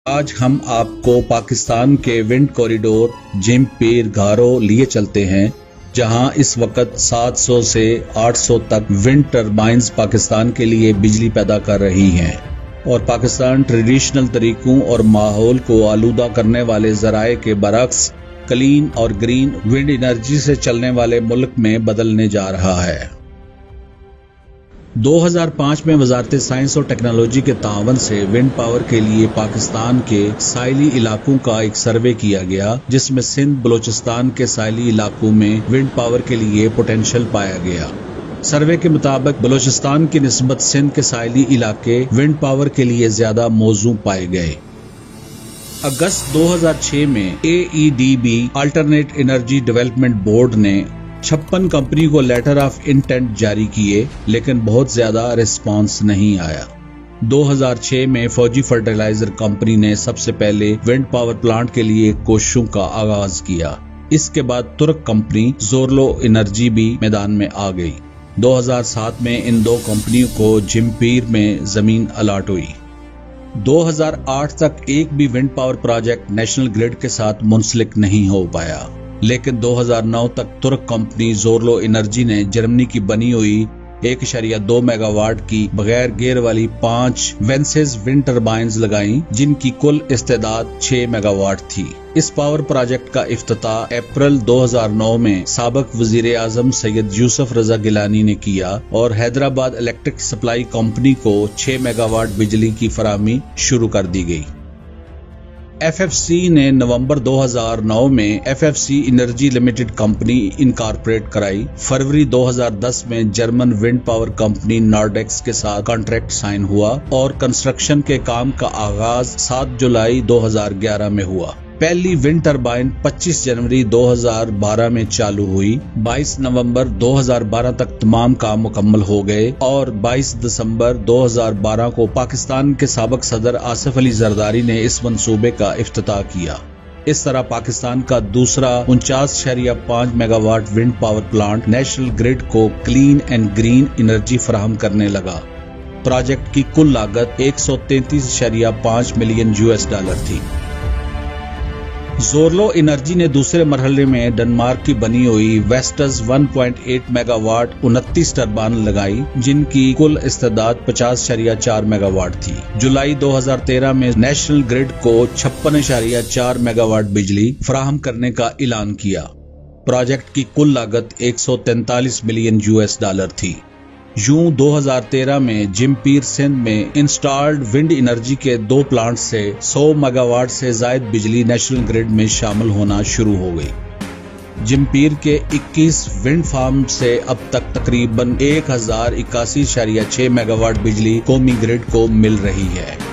आज हम आपको पाकिस्तान के विंड कॉरिडोर जिम पीर गारो लिए चलते हैं, जहां इस वक्त 700 से 800 तक विंड टर्बाइंस पाकिस्तान के लिए बिजली पैदा कर रही हैं और पाकिस्तान ट्रेडिशनल तरीकों और माहौल को आलूदा करने वाले जराए के बरक्स क्लीन और ग्रीन विंड एनर्जी से चलने वाले मुल्क में बदलने जा रहा है। 2005 में वजारत साइंस और टेक्नोलॉजी के तावन से विंड पावर के लिए पाकिस्तान के साहिली इलाकों का एक सर्वे किया गया, जिसमें सिंध बलोचिस्तान के साहिली इलाकों में विंड पावर के लिए पोटेंशियल पाया गया। सर्वे के मुताबिक बलोचिस्तान की निस्बत सिंध के साहिली इलाके विंड पावर के लिए ज्यादा मौजू पाए गए। अगस्त 2006 में AEDB alternate energy development board ने 56 कंपनी को लेटर ऑफ इंटेंट जारी किए, लेकिन बहुत ज्यादा रिस्पांस नहीं आया। 2006 में फौजी फर्टिलाइजर कंपनी ने सबसे पहले विंड पावर प्लांट के लिए कोशिशों का आगाज किया। इसके बाद तुर्क कंपनी जोरलो एनर्जी भी मैदान में आ गई। 2007 में इन दो कंपनियों को जिमपीर में जमीन अलाट हुई। 2008 तक एक भी wind power project national grid के साथ मुंसलिक नहीं हो पाया, लेकिन 2009 तक तुर्क कंपनी जोरलो एनर्जी ने जर्मनी की बनी हुई 1.2 मेगावाट की बगैर गेयर वाली 5 वेंसेस विंड टर्बाइंस लगाई, जिनकी कुल इस्तेदाद 6 मेगावाट थी। इस पावर प्रोजेक्ट का इफ्तिताह अप्रैल 2009 में साबिक वजीर आजम सैयद यूसुफ रजा गिलानी ने किया और हैदराबाद इलेक्ट्रिक सप्लाई कंपनी को 6 मेगावाट बिजली की फराहमी शुरू कर दी गई। FFC ने नवंबर 2009 में FFC energy limited company incorporate कराई। फरवरी 2010 में जर्मन विंड पावर कंपनी नॉर्डेक्स के साथ कॉन्ट्रैक्ट साइन हुआ और कंस्ट्रक्शन के काम का आगाज 7 जुलाई 2011 में हुआ। पहली विंड टर्बाइन 25 जनवरी 2012 में चालू हुई। 22 नवंबर 2012 तक तमाम काम मुकम्मल हो गए और 22 दिसंबर 2012 को पाकिस्तान के साबिक सदर आसिफ अली जरदारी ने इस मंसूबे का इफ्तिताह किया। इस तरह पाकिस्तान का दूसरा 49.5 megawatt wind power plant national grid को क्लीन एंड ग्रीन एनर्जी फराहम करने लगा। प्रोजेक्ट की कुल लागत 133.5 मिलियन $US थी। जोरलो एनर्जी ने दूसरे मरहले में डेनमार्क की बनी हुई वेस्टस 1.8 मेगावाट 29 टर्बाइन लगाई, जिनकी कुल इस्तेदाद 50.4 मेगावाट थी। जुलाई 2013 में नेशनल ग्रिड को 56.4 मेगावाट बिजली फराहम करने का ऐलान किया। प्रोजेक्ट की कुल लागत 143 मिलियन $US थी। यूं 2013 में जिमपीर सिंध में इंस्टॉल्ड विंड एनर्जी के 2 प्लांट से 100 मेगावाट से ज्यादा बिजली नेशनल ग्रिड में शामिल होना शुरू हो गई। जिमपीर के 21 विंड फार्म से अब तक तकरीबन 1081.6 मेगावाट बिजली कौमी ग्रिड को मिल रही है।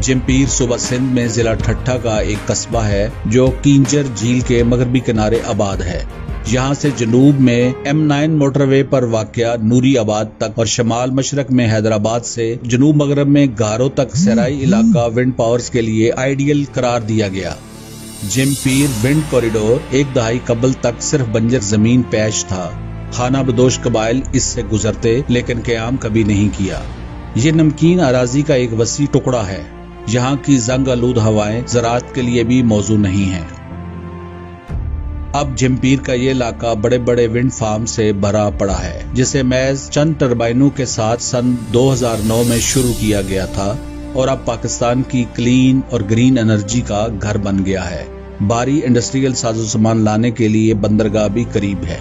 जिमपीर सूबा सिंध में जिला ठट्ठा का एक कस्बा है जो किंजर झील के मगरबी किनारे आबाद है। यहाँ से जनूब में M9 मोटरवे पर वाक़या नूरी आबाद तक और शमाल मशरक में हैदराबाद से जनूब मगरब में गारो तक सराई इलाका विंड पावर्स के लिए आइडियल करार दिया गया। जिमपीर विंड कॉरिडोर एक दहाई कबल तक सिर्फ बंजर जमीन पेश था। खाना बदोश कबाइल इससे गुजरते, लेकिन क़याम कभी नहीं किया। ये नमकीन अराजी का एक वसी टुकड़ा है। यहाँ की जंग आलूद हवाएं ज़राअत के लिए भी मौजू नहीं है। अब जिमपीर का ये इलाका बड़े बड़े विंड फार्म से भरा पड़ा है, जिसे महज चंद टर्बाइनों के साथ सन 2009 में शुरू किया गया था और अब पाकिस्तान की क्लीन और ग्रीन एनर्जी का घर बन गया है। भारी इंडस्ट्रियल साजो सामान लाने के लिए बंदरगाह भी करीब है।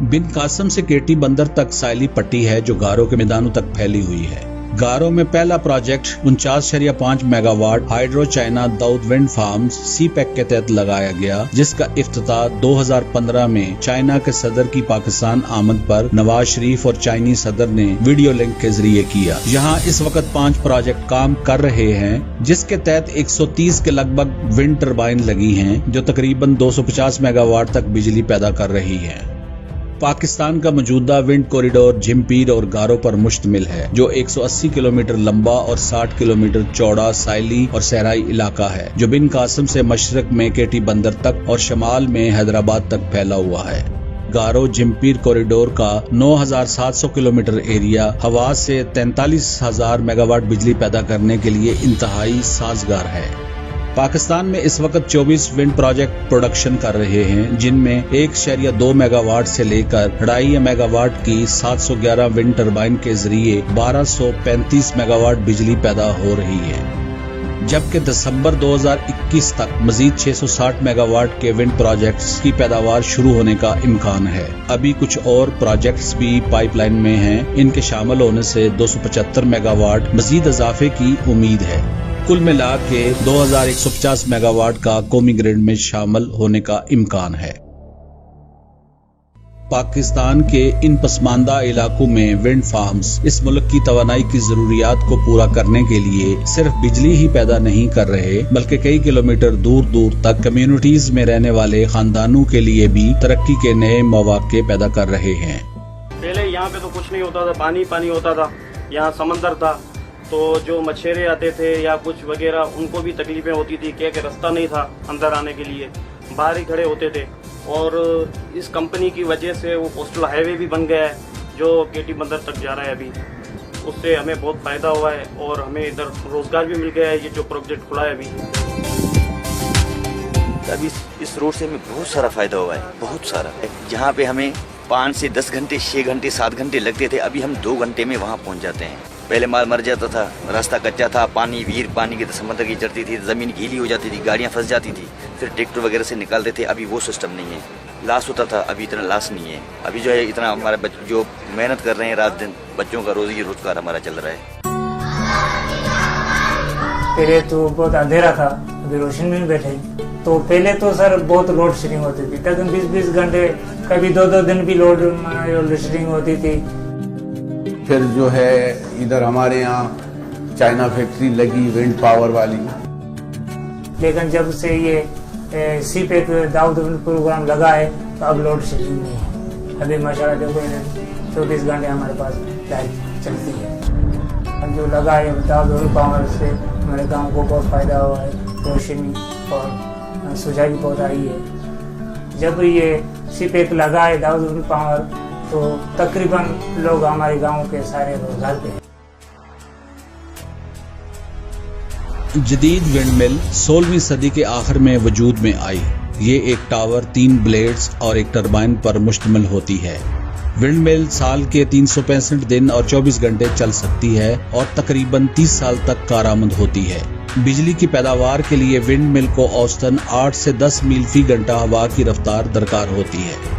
बिन कासम से केटी बंदर तक साइली पट्टी है जो गारो के मैदानों तक फैली हुई है। गारो में पहला project 49.5 megawatt hydro China Dawood wind farms CPEC के तहत लगाया गया, जिसका इफ्तिताह 2015 में चाइना के सदर की पाकिस्तान आमद पर नवाज शरीफ और चाइनीज सदर ने वीडियो लिंक के जरिए किया। यहाँ इस वक्त 5 प्रोजेक्ट काम कर रहे हैं, जिसके तहत 130 के लगभग विंड टर्बाइन लगी हैं, जो तकरीबन 250 मेगावाट तक बिजली पैदा कर रही है। पाकिस्तान का मौजूदा विंड कॉरिडोर जिमपीर और गारो पर मुश्तमिल है, जो 180 किलोमीटर लंबा और 60 किलोमीटर चौड़ा साइली और सहराई इलाका है, जो बिन कासम से मशरक में केटी बंदर तक और शमाल में हैदराबाद तक फैला हुआ है। गारो जिम्पीर कॉरिडोर का 9,700 किलोमीटर एरिया हवा से 43,000 मेगावाट बिजली पैदा करने के लिए इंतहाई साजगार है। पाकिस्तान में इस वक्त 24 विंड प्रोजेक्ट प्रोडक्शन कर रहे हैं, जिनमें 1.2 मेगावाट से लेकर 2.5 मेगावाट की 711 विंड टरबाइन के जरिए 1235 मेगावाट बिजली पैदा हो रही है, जबकि दिसंबर 2021 तक मजीद 660 मेगावाट के विंड प्रोजेक्ट्स की पैदावार शुरू होने का इम्कान है। अभी कुछ और प्रोजेक्ट्स भी पाइपलाइन में हैं, इनके शामिल होने से 275 मेगावाट मजीद इजाफे की उम्मीद है। कुल मिला के 2150 मेगावाट का कौमी ग्रिड में शामिल होने का इम्कान है। पाकिस्तान के इन पसमानदा इलाकों में विंड फार्म्स इस मुल्क की तवानाई की जरूरियात को पूरा करने के लिए सिर्फ बिजली ही पैदा नहीं कर रहे, बल्कि कई किलोमीटर दूर दूर तक कम्युनिटीज में रहने वाले खानदानों के लिए भी तरक्की के नए मौके पैदा कर रहे हैं। पहले यहाँ पे तो कुछ नहीं होता था, पानी पानी होता था, यहाँ समंदर था, तो जो मछेरे आते थे या कुछ वगैरह उनको भी तकलीफें होती थी, क्या कि रास्ता नहीं था अंदर आने के लिए, बाहर ही खड़े होते थे। और इस कंपनी की वजह से वो कोस्टल हाईवे भी बन गया है जो केटी बंदर तक जा रहा है अभी, उससे हमें बहुत फायदा हुआ है और हमें इधर रोजगार भी मिल गया है। ये जो प्रोजेक्ट खुला है अभी इस रोड से हमें बहुत सारा फायदा हुआ है, बहुत सारा। जहाँ पे हमें 5 से 10 घंटे, 6 घंटे, 7 घंटे लगते थे, अभी हम 2 घंटे में वहाँ पहुँच जाते हैं। पहले माल मर जाता था, रास्ता कच्चा था, पानी की समंदर की चढ़ती थी, जमीन गीली हो जाती थी, गाड़ियाँ फंस जाती थी, फिर ट्रैक्टर वगैरह से निकालते थे। अभी वो सिस्टम नहीं है, लॉस होता था, अभी इतना लॉस नहीं है। अभी जो है इतना हमारे जो मेहनत कर रहे हैं रात दिन, बच्चों का रोजगार हमारा चल रहा है। पहले तो बहुत अंधेरा था, अभी रोशनी में बैठे। तो पहले तो सर बहुत लोड शेडिंग होती थी, तकरीबन 20-20 घंटे, कभी 2-2 दिन भी लोड शेडिंग होती थी। फिर जो है इधर हमारे यहाँ चाइना फैक्ट्री लगी विंड पावर वाली, लेकिन जब से ये सीपेक दाऊद प्रोग्राम लगा है तो अब लोड शेडिंग नहीं है। अभी माशाल्लाह देखो 24 घंटे हमारे पास लाइट चलती है। अब जो लगा है दाऊद पावर से हमारे गांव को बहुत फायदा हुआ है, रोशनी और सुझाई बहुत आई है। जब ये सीपेक लगा है दाऊद पावर तो तकरीबन लोग हमारे गांव के सारे रोजगार पे हैं। जदीद विंड मिल 16वीं सदी के आखिर में वजूद में आई। ये एक टावर, 3 ब्लेड्स और एक टरबाइन पर मुश्तमिल होती है। विंड मिल साल के 365 दिन और 24 घंटे चल सकती है और तकरीबन 30 साल तक कारआमद होती है। बिजली की पैदावार के लिए विंड मिल को औसतन 8 से 10 मील फी घंटा हवा की रफ्तार दरकार होती है।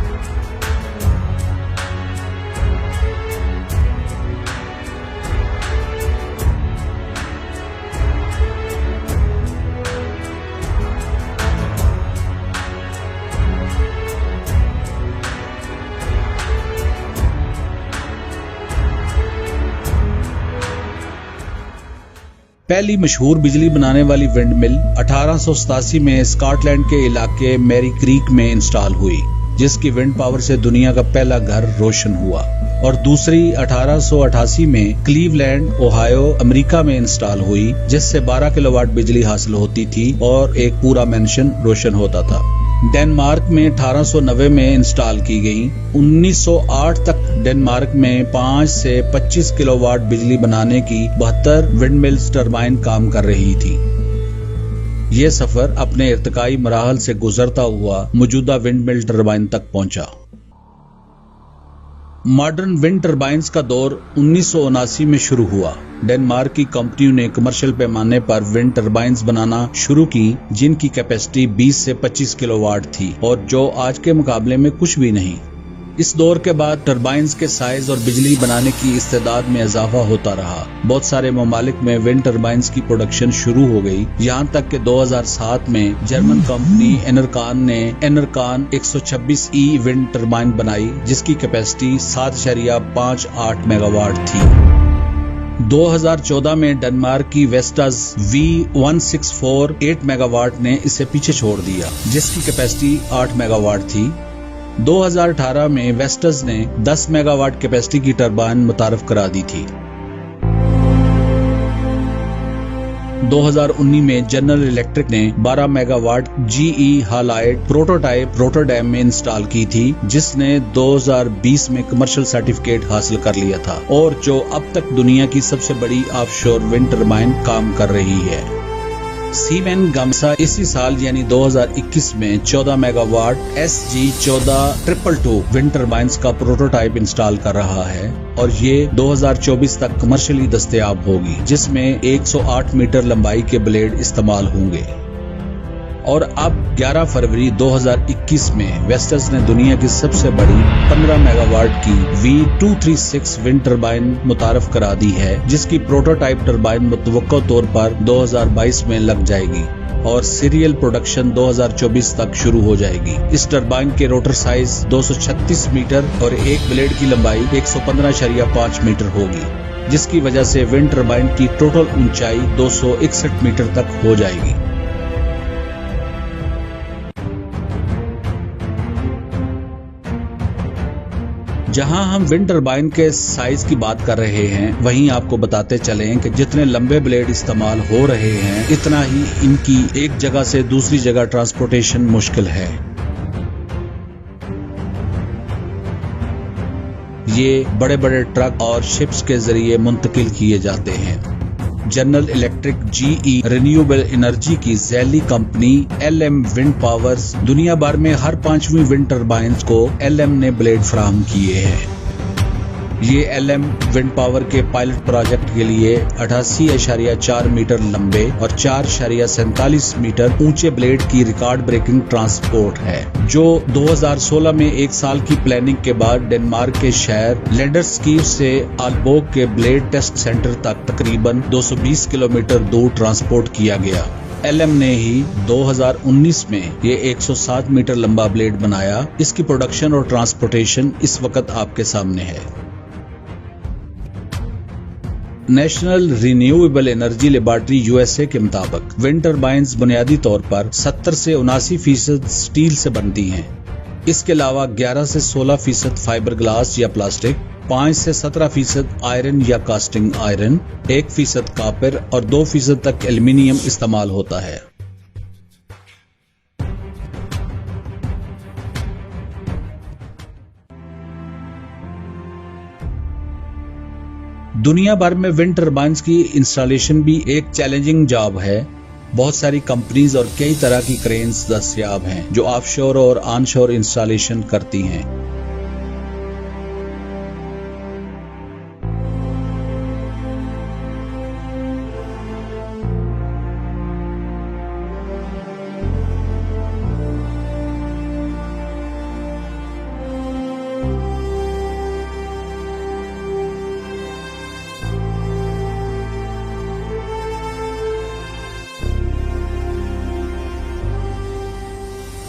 पहली मशहूर बिजली बनाने वाली विंड मिल 1887 में स्कॉटलैंड के इलाके मैरी क्रीक में इंस्टॉल हुई, जिसकी विंड पावर से दुनिया का पहला घर रोशन हुआ। और दूसरी 1888 में क्लीवलैंड, ओहायो, अमेरिका में इंस्टॉल हुई, जिससे 12 किलोवाट बिजली हासिल होती थी और एक पूरा मैंशन रोशन होता था। डेनमार्क में 1890 में इंस्टॉल की गई। 1908 तक डेनमार्क में 5 से 25 किलोवाट बिजली बनाने की 72 विंडमिल्स टरबाइन काम कर रही थी। ये सफर अपने इर्तिकाई मराहल से गुजरता हुआ मौजूदा विंडमिल टरबाइन तक पहुंचा। मॉडर्न विंड टरबाइन्स का दौर 1979 में शुरू हुआ। डेनमार्क की कंपनियों ने कमर्शियल पैमाने पर विंड टरबाइन्स बनाना शुरू की, जिनकी कैपेसिटी 20 से 25 किलोवाट थी और जो आज के मुकाबले में कुछ भी नहीं। इस दौर के बाद टरबाइन्स के साइज और बिजली बनाने की इस्तेदाद में इजाफा होता रहा। बहुत सारे ममालिक में विंड टरबाइन्स की प्रोडक्शन शुरू हो गई, यहाँ तक कि 2007 में जर्मन कंपनी एनरकॉन ने एनरकॉन 126E विंड टरबाइन बनाई, जिसकी कैपेसिटी 7.58 मेगावाट थी। 2014 में डेनमार्क की वेस्टाज V1648 8 मेगावाट ने इसे पीछे छोड़ दिया, जिसकी कैपेसिटी 8 मेगावाट थी। 2018 में वेस्टस ने 10 मेगावाट कैपेसिटी की टरबाइन मुतारफ करा दी थी। 2019 में जनरल इलेक्ट्रिक ने 12 megawatt GE halide prototype Rotterdam में इंस्टॉल की थी, जिसने 2020 में कमर्शियल सर्टिफिकेट हासिल कर लिया था और जो अब तक दुनिया की सबसे बड़ी ऑफशोर विंड टर्बाइन काम कर रही है। सीमेन गामसा इसी साल यानी 2021 में 14 मेगावाट SG14222 विंड टर्बाइंस का प्रोटोटाइप इंस्टॉल कर रहा है और ये 2024 तक कमर्शियली दस्तयाब होगी, जिसमें 108 मीटर लंबाई के ब्लेड इस्तेमाल होंगे। और अब 11 फरवरी 2021 में वेस्टर्स ने दुनिया की सबसे बड़ी 15 मेगावाट की V236 विंड टर्बाइन मुतारफ करा दी है, जिसकी प्रोटोटाइप टर्बाइन मुतवक्का तौर पर 2022 में लग जाएगी और सीरियल प्रोडक्शन 2024 तक शुरू हो जाएगी। इस टर्बाइन के रोटर साइज 236 मीटर और एक ब्लेड की लंबाई 115.5 मीटर होगी, जिसकी वजह से विंड टर्बाइन की टोटल ऊंचाई 261 मीटर तक हो जाएगी। जहां हम विंड टर्बाइन के साइज की बात कर रहे हैं, वहीं आपको बताते चलें कि जितने लंबे ब्लेड इस्तेमाल हो रहे हैं, इतना ही इनकी एक जगह से दूसरी जगह ट्रांसपोर्टेशन मुश्किल है। ये बड़े बड़े ट्रक और शिप्स के जरिए मुंतकिल किए जाते हैं। General electric GE renewable energy की जैली कंपनी LM विंड पावर्स दुनिया भर में हर 5वीं विंड टर्बाइंस को LM ने ब्लेड फराहम किए हैं। ये LM विंड पावर के पायलट प्रोजेक्ट के लिए 88.4 मीटर लंबे और 4.47 मीटर ऊंचे ब्लेड की रिकॉर्ड ब्रेकिंग ट्रांसपोर्ट है, जो 2016 में एक साल की प्लानिंग के बाद डेनमार्क के शहर लेंडरस्कीव से आल्बोग के ब्लेड टेस्ट सेंटर तक तकरीबन 220 किलोमीटर दूर ट्रांसपोर्ट किया गया। LM ने ही 2019 में ये 107 मीटर लंबा ब्लेड बनाया। इसकी प्रोडक्शन और ट्रांसपोर्टेशन इस वक्त आपके सामने है। National renewable energy laboratory USA के मुताबिक विंड टर्बाइंस बुनियादी तौर पर 70 से 79% स्टील से बनती हैं। इसके अलावा 11 से 16% फाइबर ग्लास या प्लास्टिक, 5 से 17% आयरन या कास्टिंग आयरन, 1% कॉपर और 2% तक एल्यूमीनियम इस्तेमाल होता है। दुनिया भर में विंड टर्बाइंस की इंस्टॉलेशन भी एक चैलेंजिंग जॉब है। बहुत सारी कंपनीज और कई तरह की क्रेन्स दस्तयाब हैं जो ऑफशोर और ऑनशोर इंस्टॉलेशन करती हैं।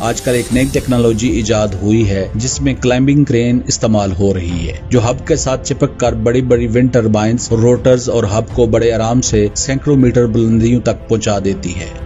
आजकल एक नई टेक्नोलॉजी इजाद हुई है जिसमें क्लाइंबिंग क्रेन इस्तेमाल हो रही है, जो हब के साथ चिपक कर बड़ी बड़ी विंड टर्बाइंस, रोटर्स और हब को बड़े आराम से सैकड़ों मीटर बुलंदियों तक पहुंचा देती है।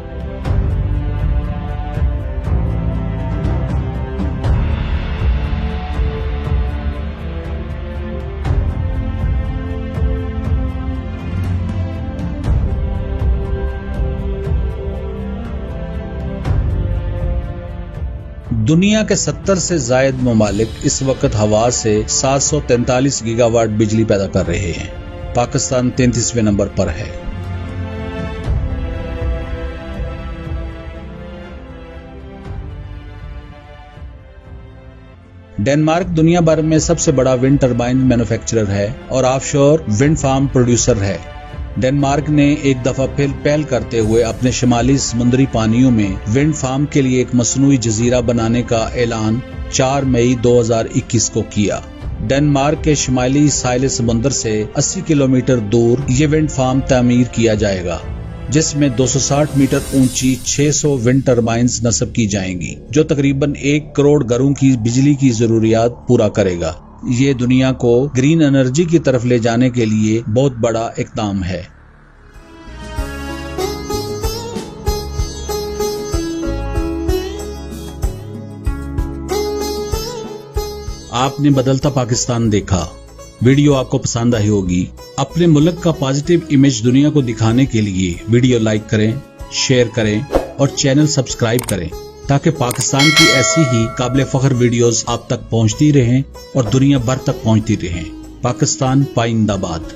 दुनिया के 70 से जायद ममालिक इस वक्त हवा से 743 गीगावाट बिजली पैदा कर रहे हैं। पाकिस्तान 33वें नंबर पर है। डेनमार्क दुनिया भर में सबसे बड़ा विंड टर्बाइन मैन्युफैक्चरर है और ऑफशोर विंड फार्म प्रोड्यूसर है। डेनमार्क ने एक दफा फिर पहल करते हुए अपने शिमाली समुद्री पानियों में विंड फार्म के लिए एक मसनूई जजीरा बनाने का ऐलान 4 मई 2021 को किया। डेनमार्क के शिमाली साहिल समुद्र से 80 किलोमीटर दूर ये विंड फार्म तामीर किया जाएगा, जिसमें 260 मीटर ऊंची 600 विंड टर्बाइंस नस्ब की जाएंगी, जो तकरीबन 1 करोड़ घरों की बिजली की जरूरियात पूरा करेगा। ये दुनिया को ग्रीन एनर्जी की तरफ ले जाने के लिए बहुत बड़ा इक़दाम है। आपने बदलता पाकिस्तान देखा। वीडियो आपको पसंद आई होगी अपने मुल्क का पॉजिटिव इमेज दुनिया को दिखाने के लिए वीडियो लाइक करें, शेयर करें और चैनल सब्सक्राइब करें ताकि पाकिस्तान की ऐसी ही काबिल फख्र वीडियोस आप तक पहुंचती रहें और दुनिया भर तक पहुंचती रहें। पाकिस्तान पाइंदाबाद।